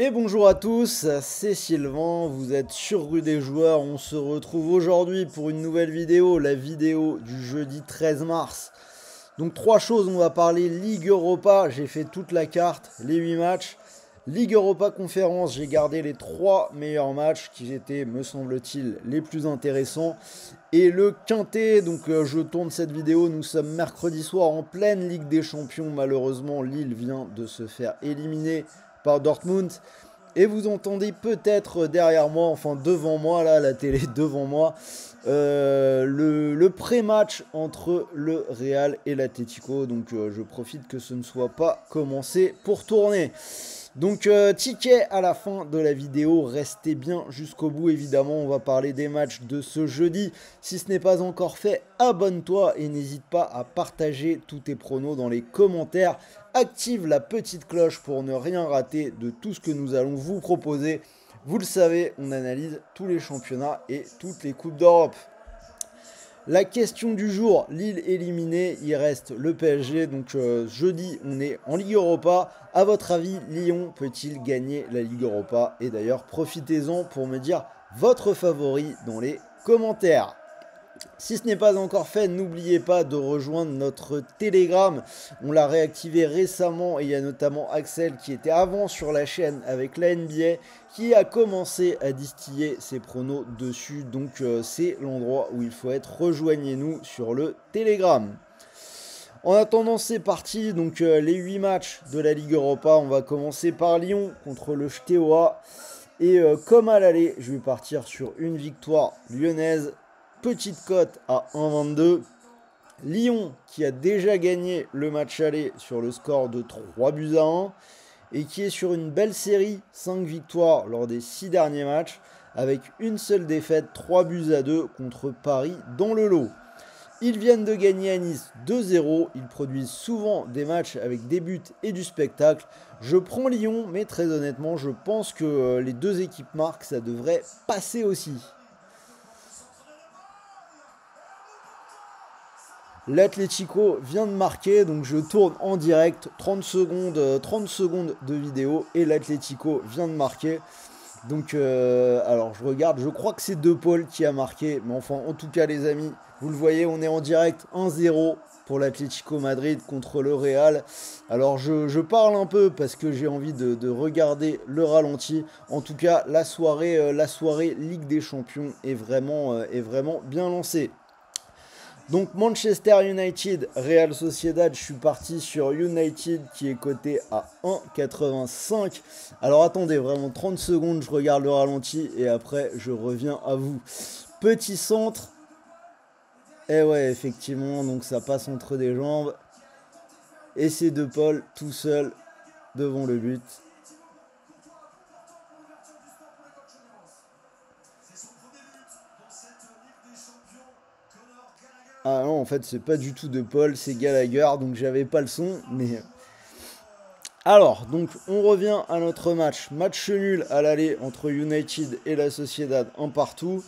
Et bonjour à tous, c'est Sylvain, vous êtes sur Rue des Joueurs, on se retrouve aujourd'hui pour une nouvelle vidéo, la vidéo du jeudi 13 mars. Donc trois choses, on va parler Ligue Europa, j'ai fait toute la carte, les 8 matchs. Ligue Europa Conférence, j'ai gardé les 3 meilleurs matchs qui étaient, me semble-t-il, les plus intéressants. Et le quintet, donc je tourne cette vidéo, nous sommes mercredi soir en pleine Ligue des Champions. Malheureusement, Lille vient de se faire éliminer par Dortmund. Et vous entendez peut-être derrière moi, enfin devant moi, là, la télé devant moi, le pré-match entre le Real et l'Atlético. Donc je profite que ce ne soit pas commencé pour tourner. Donc ticket à la fin de la vidéo, restez bien jusqu'au bout évidemment, on va parler des matchs de ce jeudi. Si ce n'est pas encore fait, abonne-toi et n'hésite pas à partager tous tes pronos dans les commentaires. Active la petite cloche pour ne rien rater de tout ce que nous allons vous proposer. Vous le savez, on analyse tous les championnats et toutes les coupes d'Europe. La question du jour, Lille éliminée, il reste le PSG, donc jeudi on est en Ligue Europa. A votre avis, Lyon peut-il gagner la Ligue Europa? Et d'ailleurs, profitez-en pour me dire votre favori dans les commentaires. Si ce n'est pas encore fait, n'oubliez pas de rejoindre notre Telegram. On l'a réactivé récemment et il y a notamment Axel qui était avant sur la chaîne avec la NBA qui a commencé à distiller ses pronos dessus. Donc c'est l'endroit où il faut être. Rejoignez-nous sur le Telegram. En attendant, c'est parti. Donc les 8 matchs de la Ligue Europa. On va commencer par Lyon contre le Steaua. Et comme à l'aller, je vais partir sur une victoire lyonnaise. Petite cote à 1,22. Lyon qui a déjà gagné le match aller sur le score de 3-1 et qui est sur une belle série, 5 victoires lors des 6 derniers matchs avec une seule défaite, 3-2 contre Paris dans le lot. Ils viennent de gagner à Nice 2-0, ils produisent souvent des matchs avec des buts et du spectacle. Je prends Lyon, mais très honnêtement, je pense que les deux équipes marquent, ça devrait passer aussi. L'Atlético vient de marquer, donc je tourne en direct, 30 secondes de vidéo, et l'Atlético vient de marquer. Donc, alors je regarde, je crois que c'est De Paul qui a marqué, mais enfin, en tout cas, les amis, vous le voyez, on est en direct 1-0 pour l'Atlético Madrid contre le Real. Alors, je parle un peu parce que j'ai envie de regarder le ralenti. En tout cas, la soirée Ligue des Champions est vraiment bien lancée. Donc Manchester United, Real Sociedad, je suis parti sur United qui est coté à 1,85. Alors attendez vraiment 30 secondes, je regarde le ralenti et après je reviens à vous. Petit centre. Et ouais, effectivement, donc ça passe entre des jambes. Et c'est De Paul tout seul devant le but. Ah non, en fait, c'est pas du tout De Paul, c'est Gallagher, donc j'avais pas le son, mais... Alors, donc on revient à notre match. Match nul à l'aller entre United et la Sociedad, un partout.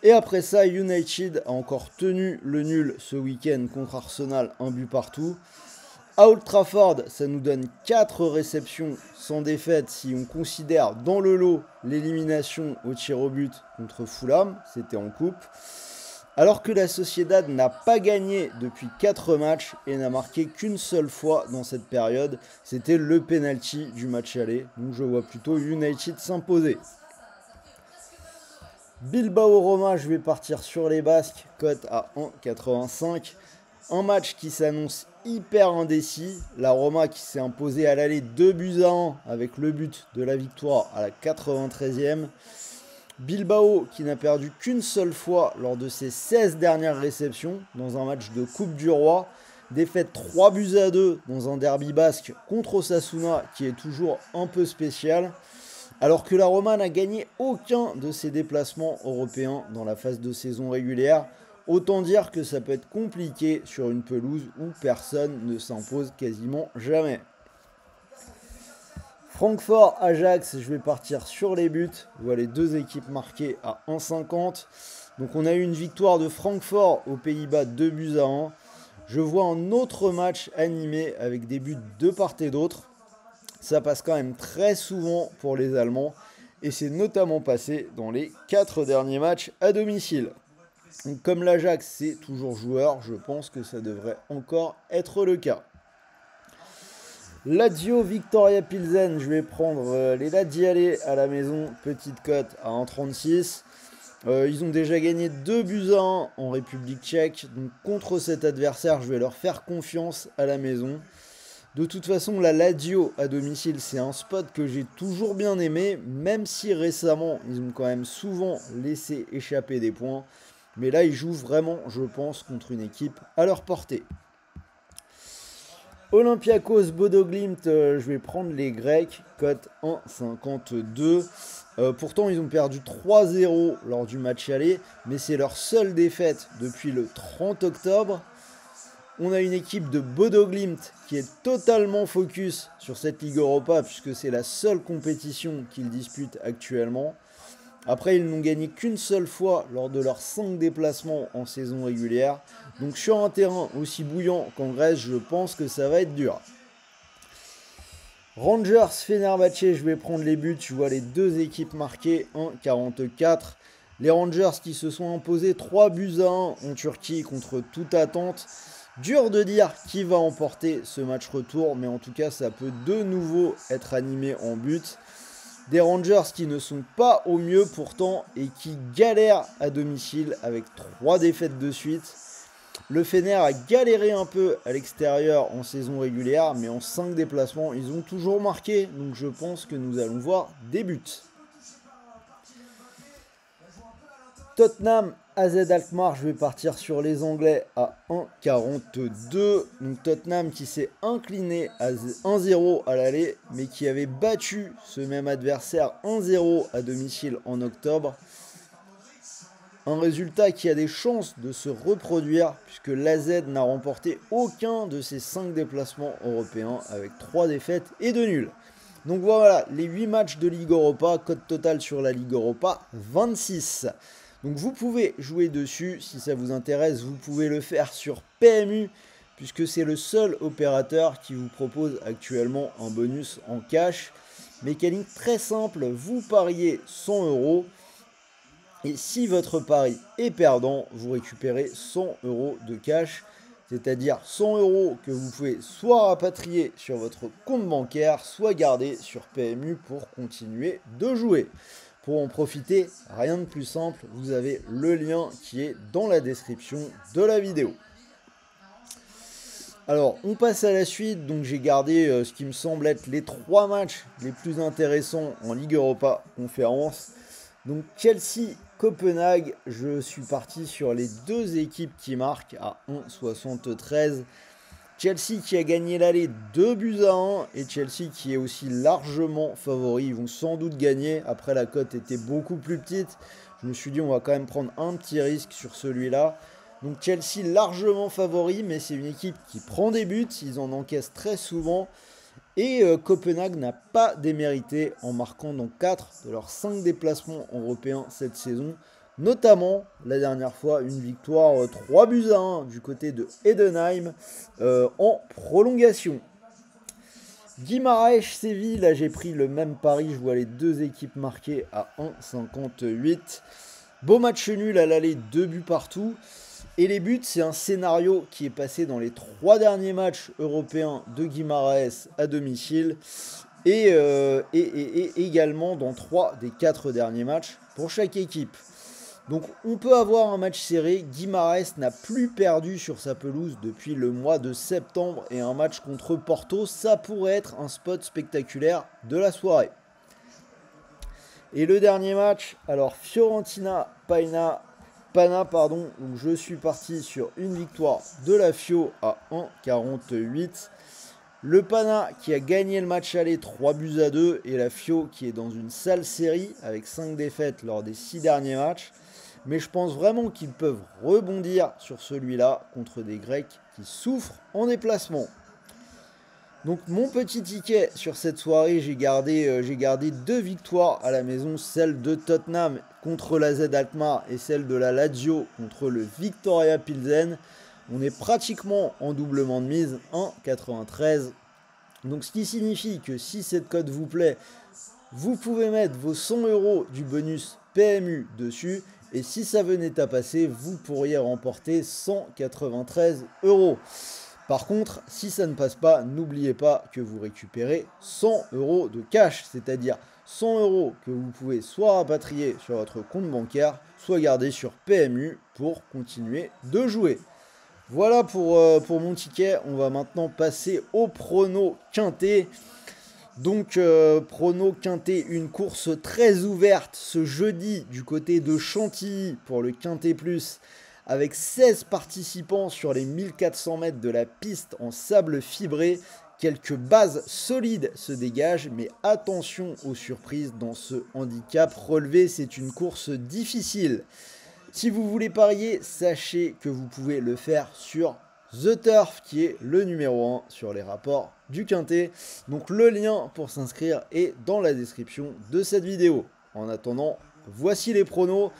Et après ça, United a encore tenu le nul ce week-end contre Arsenal, un but partout. À Old Trafford, ça nous donne 4 réceptions sans défaite si on considère dans le lot l'élimination au tir au but contre Fulham, c'était en coupe. Alors que la Sociedad n'a pas gagné depuis 4 matchs et n'a marqué qu'une seule fois dans cette période, c'était le penalty du match aller. Donc je vois plutôt United s'imposer. Bilbao-Roma, je vais partir sur les Basques, cote à 1,85. Un match qui s'annonce hyper indécis. La Roma qui s'est imposée à l'aller 2-1 avec le but de la victoire à la 93e. Bilbao qui n'a perdu qu'une seule fois lors de ses 16 dernières réceptions dans un match de Coupe du Roi. Défaite 3-2 dans un derby basque contre Osasuna qui est toujours un peu spécial. Alors que la Roma n'a gagné aucun de ses déplacements européens dans la phase de saison régulière. Autant dire que ça peut être compliqué sur une pelouse où personne ne s'impose quasiment jamais. Francfort-Ajax, je vais partir sur les buts. Voilà les deux équipes marquées à 1,50. Donc on a eu une victoire de Francfort aux Pays-Bas 2-1. Je vois un autre match animé avec des buts de part et d'autre. Ça passe quand même très souvent pour les Allemands et c'est notamment passé dans les 4 derniers matchs à domicile. Donc, comme l'Ajax c'est toujours joueur, je pense que ça devrait encore être le cas. Lazio Victoria Pilsen, je vais prendre les Laziale à la maison, petite cote à 1,36. Ils ont déjà gagné 2-1 en République tchèque, donc contre cet adversaire, je vais leur faire confiance à la maison. De toute façon, la Lazio à domicile, c'est un spot que j'ai toujours bien aimé, même si récemment, ils ont quand même souvent laissé échapper des points. Mais là, ils jouent vraiment, je pense, contre une équipe à leur portée. Olympiakos Bodo Glimt, je vais prendre les Grecs, cote 1,52. Pourtant, ils ont perdu 3-0 lors du match aller, mais c'est leur seule défaite depuis le 30 octobre. On a une équipe de Bodo Glimt qui est totalement focus sur cette Ligue Europa, puisque c'est la seule compétition qu'ils disputent actuellement. Après, ils n'ont gagné qu'une seule fois lors de leurs 5 déplacements en saison régulière. Donc sur un terrain aussi bouillant qu'en Grèce, je pense que ça va être dur. Rangers Fenerbahçe, je vais prendre les buts. Je vois les deux équipes marquées, 1,44. Les Rangers qui se sont imposés 3-1 en Turquie contre toute attente. Dur de dire qui va emporter ce match retour, mais en tout cas ça peut de nouveau être animé en but. Des Rangers qui ne sont pas au mieux pourtant et qui galèrent à domicile avec 3 défaites de suite. Le Fener a galéré un peu à l'extérieur en saison régulière, mais en 5 déplacements, ils ont toujours marqué. Donc je pense que nous allons voir des buts. Tottenham AZ Alkmaar, je vais partir sur les Anglais à 1,42. Donc Tottenham qui s'est incliné à 1-0 à l'aller, mais qui avait battu ce même adversaire 1-0 à domicile en octobre. Un résultat qui a des chances de se reproduire, puisque l'AZ n'a remporté aucun de ses 5 déplacements européens avec 3 défaites et 2 nuls. Donc voilà, les 8 matchs de Ligue Europa, cote totale sur la Ligue Europa, 26. Donc vous pouvez jouer dessus, si ça vous intéresse, vous pouvez le faire sur PMU, puisque c'est le seul opérateur qui vous propose actuellement un bonus en cash. Mécanique très simple, vous pariez 100 €, et si votre pari est perdant, vous récupérez 100 € de cash, c'est-à-dire 100 € que vous pouvez soit rapatrier sur votre compte bancaire, soit garder sur PMU pour continuer de jouer. Pour en profiter, rien de plus simple, vous avez le lien qui est dans la description de la vidéo. Alors, on passe à la suite. Donc j'ai gardé ce qui me semble être les 3 matchs les plus intéressants en Ligue Europa Conférence. Donc Chelsea-Copenhague, je suis parti sur les 2 équipes qui marquent à 1,73. Chelsea qui a gagné l'aller 2-1 et Chelsea qui est aussi largement favori. Ils vont sans doute gagner. Après, la cote était beaucoup plus petite. Je me suis dit, on va quand même prendre un petit risque sur celui-là. Donc Chelsea largement favori, mais c'est une équipe qui prend des buts. Ils en encaissent très souvent. Et Copenhague n'a pas démérité en marquant dans 4 de leurs 5 déplacements européens cette saison. Notamment, la dernière fois, une victoire 3-1 du côté de Heidenheim en prolongation. Guimaraes-Séville, là j'ai pris le même pari, je vois les 2 équipes marquées à 1,58. Beau match nul à l'aller, 2 buts partout. Et les buts, c'est un scénario qui est passé dans les 3 derniers matchs européens de Guimaraes à domicile. Et également dans 3 des 4 derniers matchs pour chaque équipe. Donc on peut avoir un match serré. Guimaraes n'a plus perdu sur sa pelouse depuis le mois de septembre. Et un match contre Porto, ça pourrait être un spot spectaculaire de la soirée. Et le dernier match, alors Fiorentina-Pana, où je suis parti sur une victoire de la Fio à 1,48. Le Pana qui a gagné le match aller 3-2 et la Fio qui est dans une sale série avec 5 défaites lors des 6 derniers matchs. Mais je pense vraiment qu'ils peuvent rebondir sur celui-là contre des Grecs qui souffrent en déplacement. Donc mon petit ticket sur cette soirée, j'ai gardé 2 victoires à la maison, celle de Tottenham contre l'AZ Alkmaar et celle de la Lazio contre le Victoria Pilsen. On est pratiquement en doublement de mise, 1,93. Donc ce qui signifie que si cette cote vous plaît, vous pouvez mettre vos 100 € du bonus PMU dessus. Et si ça venait à passer, vous pourriez remporter 193 €. Par contre, si ça ne passe pas, n'oubliez pas que vous récupérez 100 € de cash, c'est-à-dire 100 € que vous pouvez soit rapatrier sur votre compte bancaire, soit garder sur PMU pour continuer de jouer. Voilà pour mon ticket. On va maintenant passer au prono quintet. Donc prono quintet, une course très ouverte ce jeudi du côté de Chantilly pour le quintet plus, avec 16 participants sur les 1400 mètres de la piste en sable fibré. Quelques bases solides se dégagent, mais attention aux surprises dans ce handicap relevé, c'est une course difficile. Si vous voulez parier, sachez que vous pouvez le faire sur The Turf, qui est le numéro 1 sur les rapports du quintet. Donc le lien pour s'inscrire est dans la description de cette vidéo. En attendant, voici les pronos.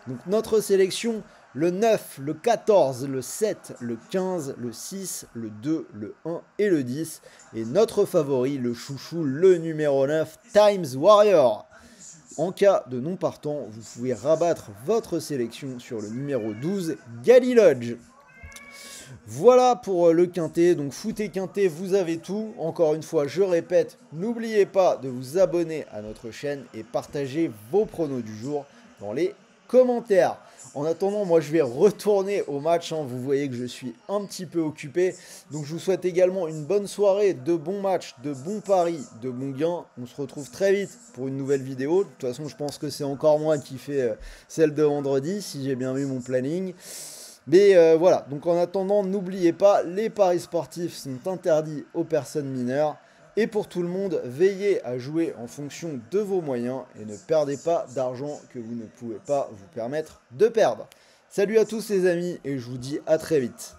Donc notre sélection: le 9, le 14, le 7, le 15, le 6, le 2, le 1 et le 10. Et notre favori, le chouchou, le numéro 9, Times Warrior. En cas de non partant, vous pouvez rabattre votre sélection sur le numéro 12, Gali Lodge. Voilà pour le quintet. Donc foot et quintet, vous avez tout. Encore une fois, je répète, n'oubliez pas de vous abonner à notre chaîne et partager vos pronos du jour dans les commentaires. En attendant, moi je vais retourner au match, hein. Vous voyez que je suis un petit peu occupé. Donc je vous souhaite également une bonne soirée, de bons matchs, de bons paris, de bons gains. On se retrouve très vite pour une nouvelle vidéo. De toute façon, je pense que c'est encore moi qui fais celle de vendredi, si j'ai bien vu mon planning. Mais voilà, donc en attendant, n'oubliez pas, les paris sportifs sont interdits aux personnes mineures. Et pour tout le monde, veillez à jouer en fonction de vos moyens et ne perdez pas d'argent que vous ne pouvez pas vous permettre de perdre. Salut à tous les amis et je vous dis à très vite.